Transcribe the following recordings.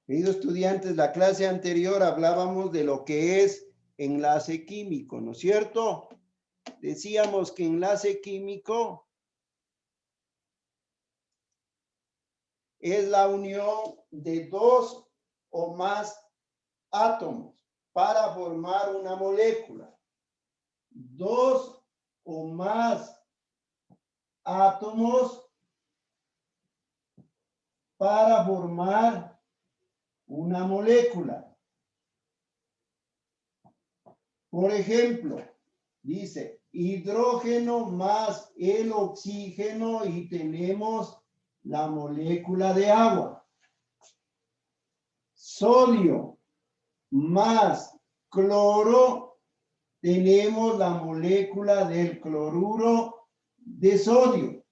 Queridos estudiantes, la clase anterior hablábamos de lo que es enlace químico, ¿no es cierto? Decíamos que enlace químico es la unión de dos o más átomos para formar una molécula. Dos o más átomos para formar una molécula. Por ejemplo, dice hidrógeno más el oxígeno y tenemos la molécula de agua. Sodio más cloro, tenemos la molécula del cloruro de sodio.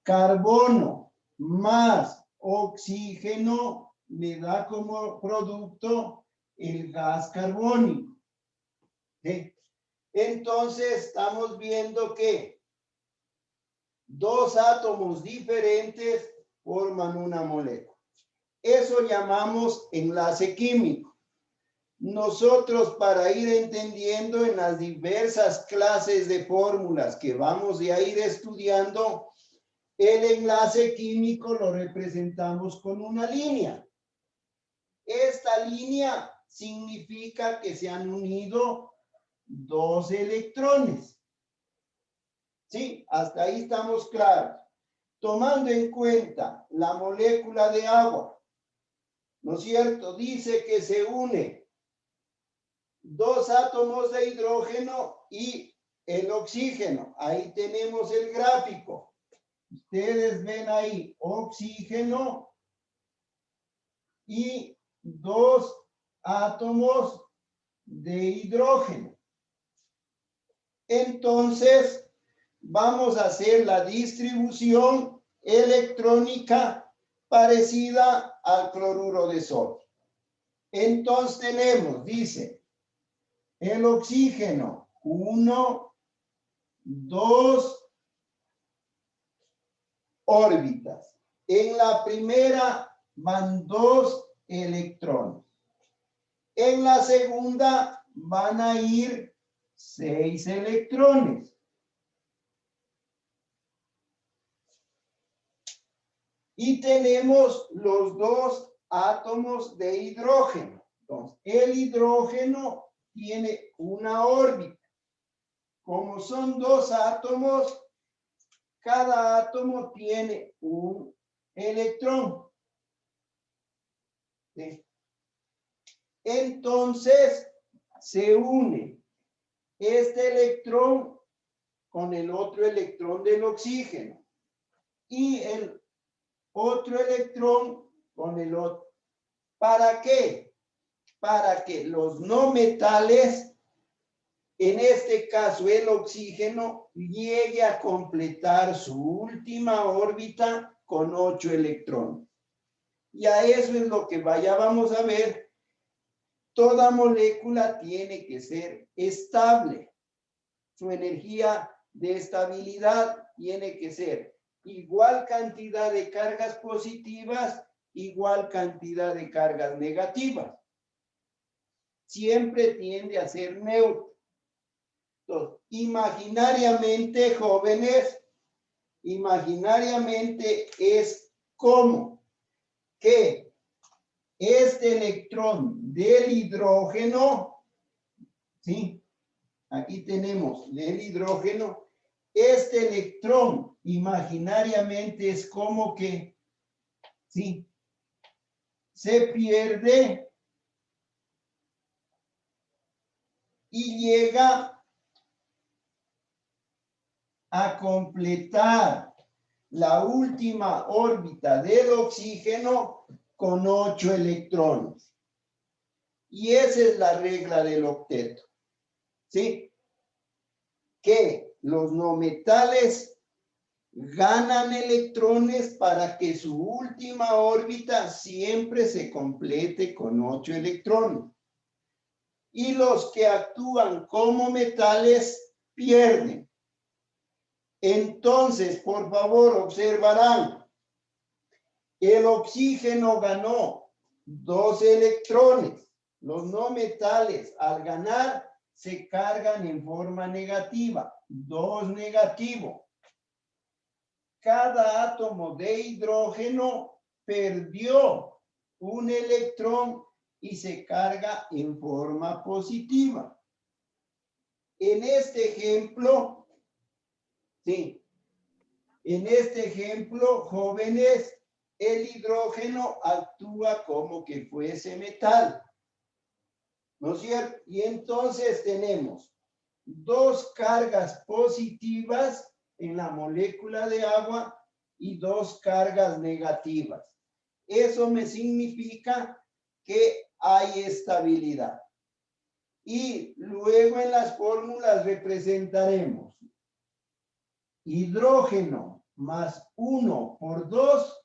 Carbono más oxígeno me da como producto el gas carbónico. ¿Sí? Entonces estamos viendo que dos átomos diferentes forman una molécula. Eso llamamos enlace químico. Nosotros, para ir entendiendo en las diversas clases de fórmulas que vamos a ir estudiando, el enlace químico lo representamos con una línea. Esta línea significa que se han unido dos electrones. ¿Sí? Hasta ahí estamos claros. Tomando en cuenta la molécula de agua, ¿no es cierto? Dice que se une dos átomos de hidrógeno y el oxígeno. Ahí tenemos el gráfico. Ustedes ven ahí oxígeno y dos átomos de hidrógeno. Entonces, vamos a hacer la distribución electrónica parecida al cloruro de sodio. Entonces tenemos, dice, el oxígeno, 1, 2 órbitas. En la primera van 2 electrones. En la segunda van a ir 6 electrones. Y tenemos los dos átomos de hidrógeno. Entonces, el hidrógeno tiene una órbita. Como son dos átomos, cada átomo tiene un electrón. ¿Sí? Entonces, se une este electrón con el otro electrón del oxígeno y el otro electrón con el otro. ¿Para qué? Para que los no metales, en este caso el oxígeno, llegue a completar su última órbita con 8 electrones. Y a eso es lo que vamos a ver. Toda molécula tiene que ser estable. Su energía de estabilidad tiene que ser igual cantidad de cargas positivas, igual cantidad de cargas negativas. Siempre tiende a ser neutro. Entonces, imaginariamente, jóvenes, imaginariamente es como que este electrón del hidrógeno, ¿sí? Aquí tenemos el hidrógeno. Este electrón imaginariamente es como que, ¿sí? Se pierde y llega a completar la última órbita del oxígeno con 8 electrones. Y esa es la regla del octeto. ¿Sí? Que los no metales ganan electrones para que su última órbita siempre se complete con 8 electrones. Y los que actúan como metales pierden. Entonces, por favor, observarán El oxígeno ganó 2 electrones. Los no metales al ganar se cargan en forma negativa. 2 negativo. Cada átomo de hidrógeno perdió un electrón y se carga en forma positiva. En este ejemplo, sí, en este ejemplo, jóvenes, el hidrógeno actúa como que fuese metal, ¿no es cierto? Y entonces tenemos 2 cargas positivas en la molécula de agua y 2 cargas negativas. Eso me significa que hay estabilidad. Y luego en las fórmulas representaremos hidrógeno más 1 por 2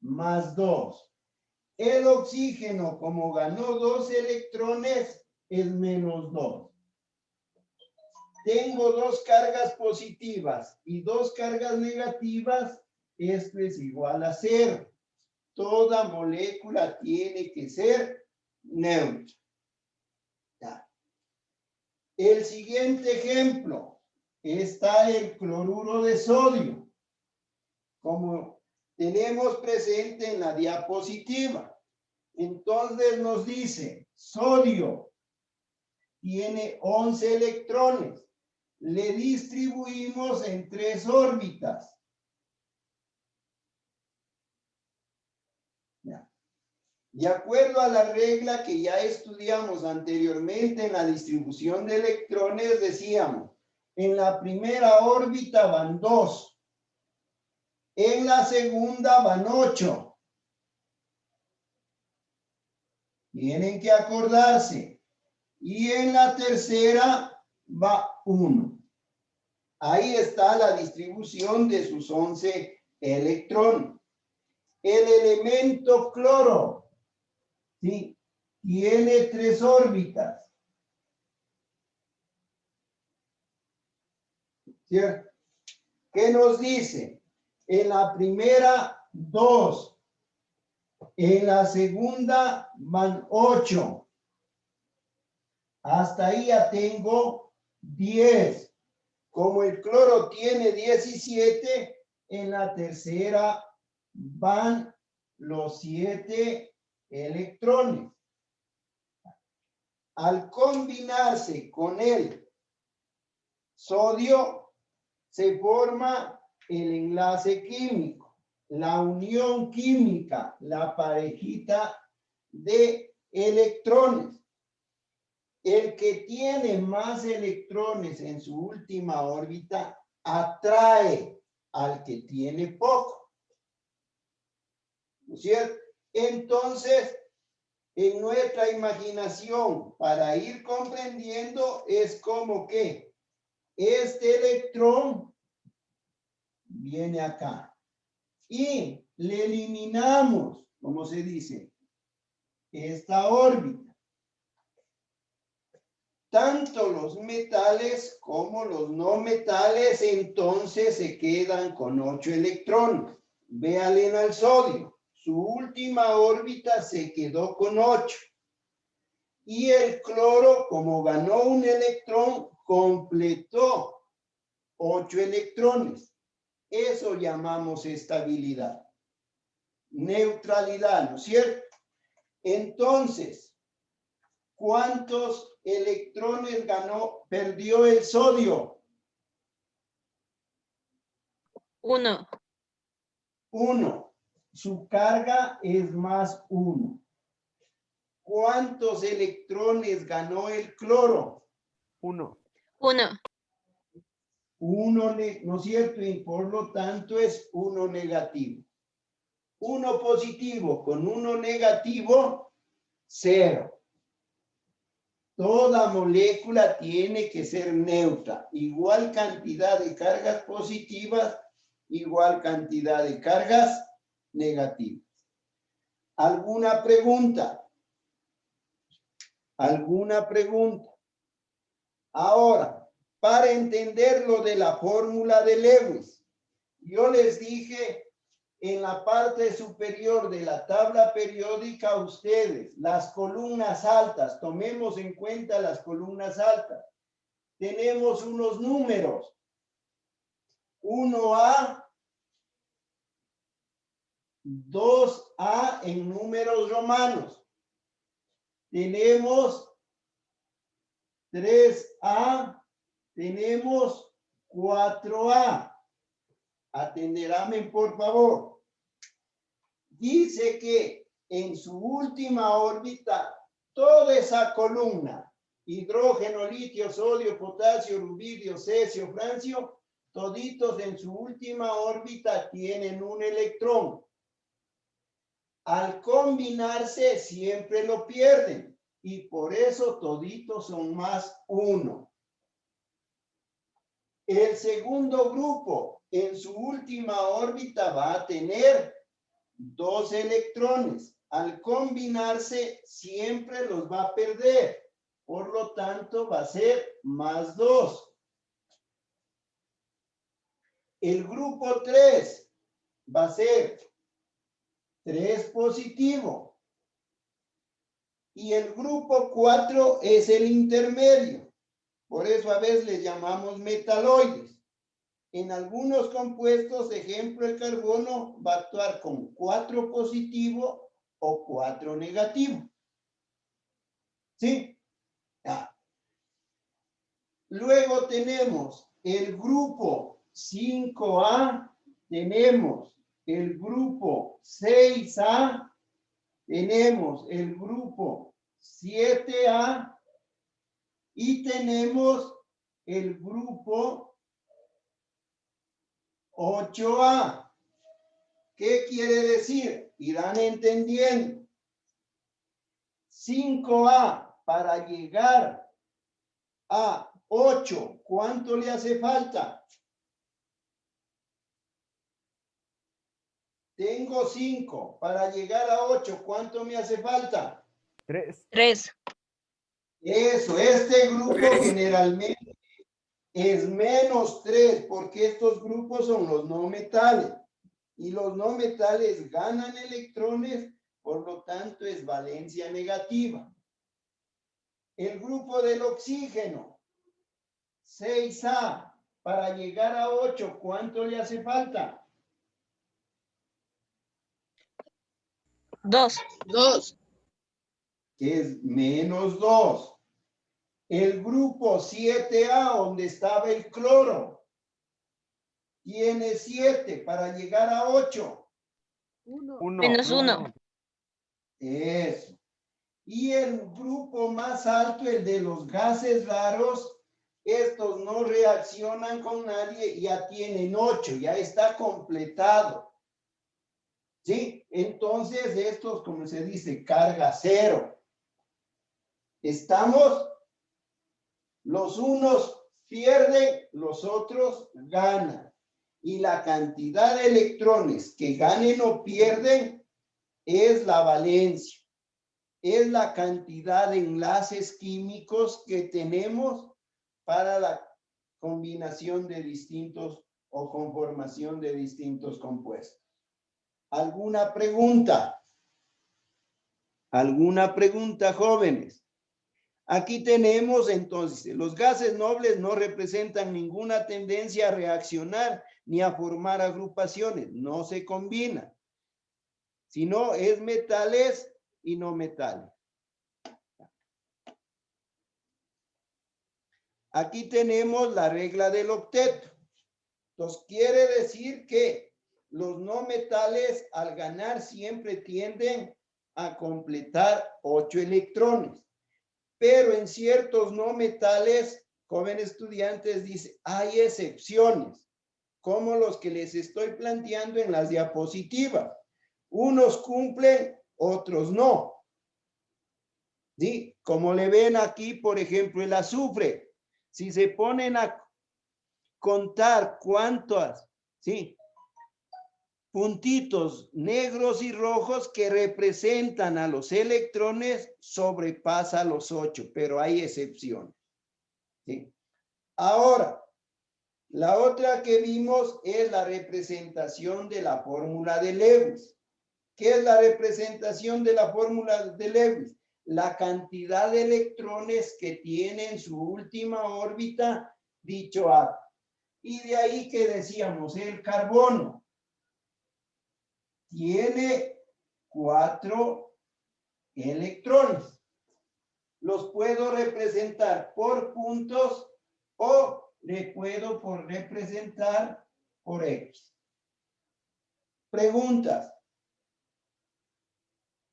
más 2. El oxígeno, como ganó 2 electrones, es menos 2. Tengo 2 cargas positivas y 2 cargas negativas. Esto es igual a 0. Toda molécula tiene que ser neutra. Ya. El siguiente ejemplo está el cloruro de sodio, como tenemos presente en la diapositiva. Entonces nos dice, sodio tiene 11 electrones. Le distribuimos en 3 órbitas. Ya. De acuerdo a la regla que ya estudiamos anteriormente en la distribución de electrones, decíamos, en la primera órbita van 2. En la segunda van 8. Tienen que acordarse. Y en la tercera va 1. Ahí está la distribución de sus 11 electrones. El elemento cloro, ¿sí?, tiene 3 órbitas. ¿Cierto? ¿Qué nos dice? En la primera, 2. En la segunda van 8. Hasta ahí ya tengo 10. Como el cloro tiene 17, en la tercera van los 7 electrones. Al combinarse con el sodio, se forma el enlace químico, la unión química, la parejita de electrones. El que tiene más electrones en su última órbita atrae al que tiene poco. ¿No es cierto? Entonces, en nuestra imaginación, para ir comprendiendo, es como que este electrón viene acá y le eliminamos, como se dice, esta órbita. Tanto los metales como los no metales entonces se quedan con 8 electrones. Véanle al sodio. Su última órbita se quedó con 8. Y el cloro, como ganó un electrón, completó 8 electrones. Eso llamamos estabilidad. Neutralidad, ¿no es cierto? Entonces, ¿cuántos electrones perdió el sodio? 1. 1. Su carga es más 1. ¿Cuántos electrones ganó el cloro? 1. 1. 1, ¿no es cierto? Y por lo tanto es 1 negativo. 1 positivo con 1 negativo, 0. Toda molécula tiene que ser neutra. Igual cantidad de cargas positivas, igual cantidad de cargas negativas. ¿Alguna pregunta? ¿Alguna pregunta? Ahora, para entender lo de la fórmula de Lewis, yo les dije en la parte superior de la tabla periódica ustedes, las columnas altas, tomemos en cuenta las columnas altas. Tenemos unos números. 1A, 2A en números romanos. Tenemos 3A, tenemos 4A. Atenderame, por favor. Dice que en su última órbita, toda esa columna, hidrógeno, litio, sodio, potasio, rubidio, cesio, francio, toditos en su última órbita tienen un electrón. Al combinarse siempre lo pierden y por eso toditos son más 1. El segundo grupo en su última órbita va a tener 2 electrones. Al combinarse siempre los va a perder. Por lo tanto va a ser más 2. El grupo 3 va a ser 3 positivo. Y el grupo 4 es el intermedio. Por eso a veces les llamamos metaloides. En algunos compuestos, ejemplo, el carbono va a actuar con 4 positivo o 4 negativo. ¿Sí? Luego tenemos el grupo 5A, tenemos el grupo 6A, tenemos el grupo 7A y tenemos el grupo 8A. ¿Qué quiere decir? Irán entendiendo. 5A para llegar a 8, ¿cuánto le hace falta? Tengo 5. Para llegar a 8, ¿cuánto me hace falta? 3. 3. Eso, este grupo generalmente es menos 3, porque estos grupos son los no metales. Y los no metales ganan electrones, por lo tanto es valencia negativa. El grupo del oxígeno, 6A, para llegar a 8, ¿cuánto le hace falta? 2. 2. Que es menos 2. El grupo 7A, donde estaba el cloro, tiene 7 para llegar a 8. 1. Menos 1. Eso. Y el grupo más alto, el de los gases raros, estos no reaccionan con nadie, ya tienen 8, ya está completado. ¿Sí? Entonces, estos, como se dice, carga 0. ¿Estamos? Los unos pierden, los otros ganan. Y la cantidad de electrones que ganen o pierden es la valencia. Es la cantidad de enlaces químicos que tenemos para la combinación de distintos o conformación de distintos compuestos. ¿Alguna pregunta? ¿Alguna pregunta, jóvenes? Aquí tenemos entonces, los gases nobles no representan ninguna tendencia a reaccionar ni a formar agrupaciones, no se combinan, sino es metales y no metales. Aquí tenemos la regla del octeto. Entonces quiere decir que los no metales al ganar siempre tienden a completar 8 electrones. Pero en ciertos no metales, jóvenes estudiantes, dice, hay excepciones, como los que les estoy planteando en las diapositivas. Unos cumplen, otros no. ¿Sí? Como le ven aquí, por ejemplo, el azufre. Si se ponen a contar cuántos, ¿sí?, puntitos negros y rojos que representan a los electrones, sobrepasa los 8, pero hay excepciones. ¿Sí? Ahora, La otra que vimos es la representación de la fórmula de Lewis. ¿Qué es la representación de la fórmula de Lewis? La cantidad de electrones que tiene en su última órbita dicho átomo. Y de ahí que decíamos, el carbono tiene 4 electrones. Los puedo representar por puntos o le puedo representar por X. Preguntas.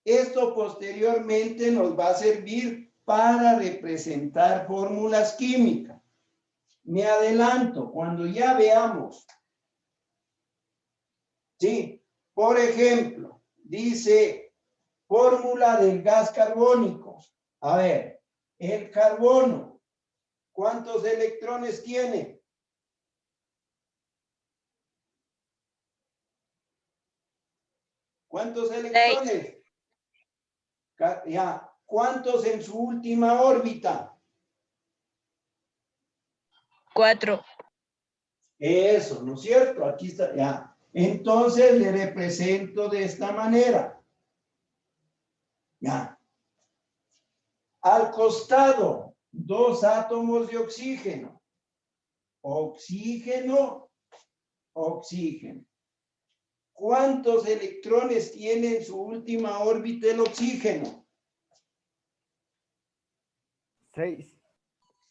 Esto posteriormente nos va a servir para representar fórmulas químicas. Me adelanto, cuando ya veamos. Sí, por ejemplo, dice fórmula del gas carbónico. A ver, el carbono, ¿cuántos electrones tiene? ¿Cuántos electrones? Ya, ¿cuántos en su última órbita? 4. Eso, ¿no es cierto? Aquí está, ya. Entonces le represento de esta manera. Ya. Al costado, 2 átomos de oxígeno. Oxígeno, oxígeno. ¿Cuántos electrones tiene en su última órbita el oxígeno? 6.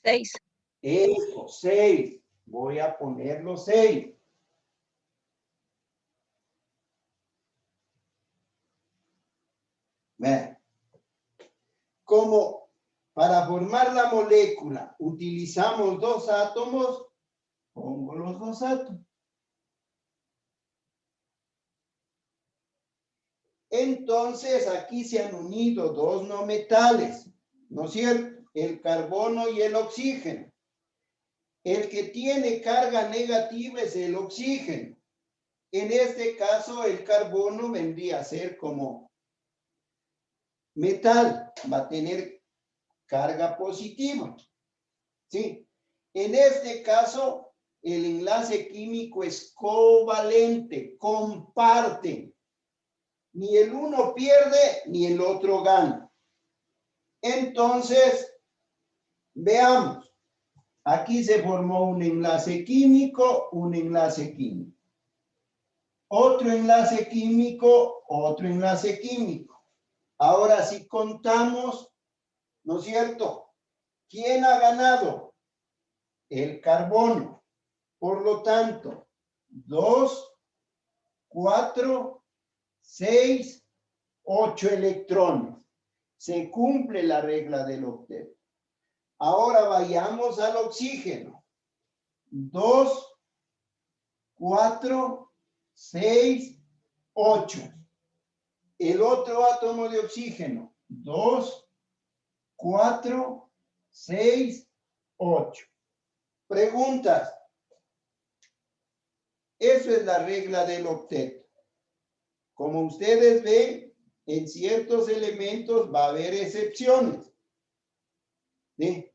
6. Eso, 6. Voy a ponerlo 6. Vean. Como para formar la molécula utilizamos 2 átomos, pongo los 2 átomos. Entonces aquí se han unido 2 no metales, ¿no es cierto? El carbono y el oxígeno. El que tiene carga negativa es el oxígeno. En este caso el carbono vendría a ser como metal, va a tener carga positiva. ¿Sí? En este caso el enlace químico es covalente, comparten. Ni el uno pierde, ni el otro gana. Entonces, veamos. Aquí se formó un enlace químico, un enlace químico. Otro enlace químico, otro enlace químico. Ahora, si contamos, ¿no es cierto? ¿Quién ha ganado? El carbono. Por lo tanto, 2, 4, 6, 8 electrones. Se cumple la regla del octeto. Ahora vayamos al oxígeno. 2, 4, 6, 8. El otro átomo de oxígeno. 2, 4, 6, 8. Preguntas. Eso es la regla del octeto. Como ustedes ven, en ciertos elementos va a haber excepciones. ¿Sí?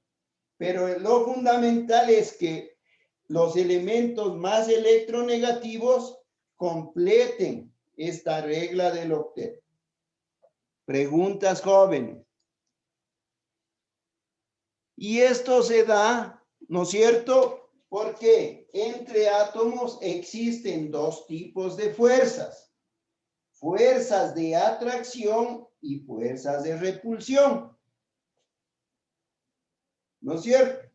Pero lo fundamental es que los elementos más electronegativos completen esta regla del octeto. Preguntas, jóvenes. Y esto se da, ¿no es cierto? Porque entre átomos existen 2 tipos de fuerzas. Fuerzas de atracción y fuerzas de repulsión. ¿No es cierto?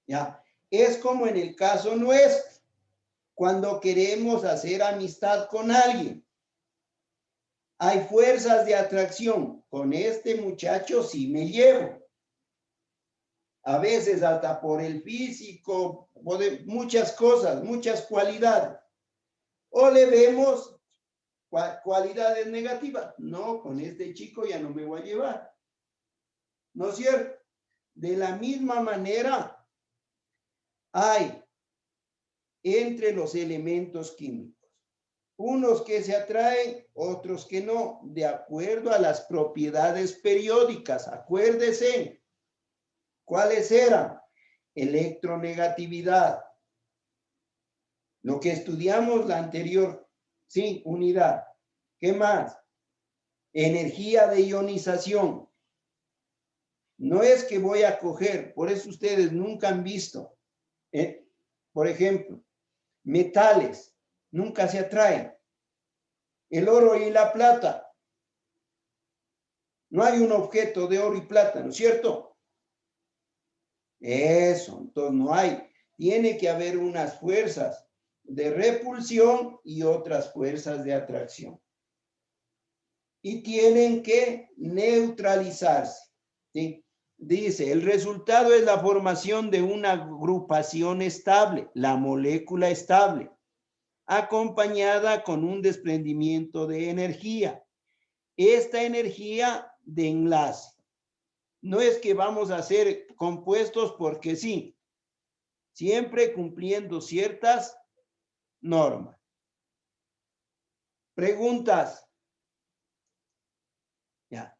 Ya. Es como en el caso nuestro. Cuando queremos hacer amistad con alguien. Hay fuerzas de atracción. Con este muchacho sí me llevo. A veces hasta por el físico, por muchas cosas, muchas cualidades. O le vemos cualidades negativas. No, con este chico ya no me voy a llevar. ¿No es cierto? De la misma manera, hay entre los elementos químicos unos que se atraen, otros que no, de acuerdo a las propiedades periódicas. Acuérdense, ¿cuáles eran? Electronegatividad, Lo que estudiamos la anterior, sí, unidad. ¿Qué más? Energía de ionización. No es que voy a coger, por eso ustedes nunca han visto, por ejemplo, metales, nunca se atraen. El oro y la plata. No hay un objeto de oro y plata, ¿no es cierto? Eso, entonces no hay. Tiene que haber unas fuerzas de repulsión y otras fuerzas de atracción. Y tienen que neutralizarse, ¿sí? Dice, el resultado es la formación de una agrupación estable, la molécula estable, acompañada con un desprendimiento de energía. Esta energía de enlace. No es que vamos a hacer compuestos porque sí, siempre cumpliendo ciertas normas. Preguntas. Ya.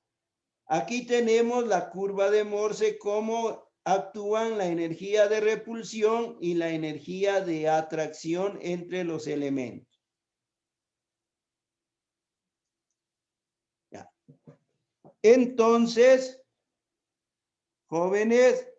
Aquí tenemos la curva de Morse, cómo actúan la energía de repulsión y la energía de atracción entre los elementos. Ya. Entonces, jóvenes,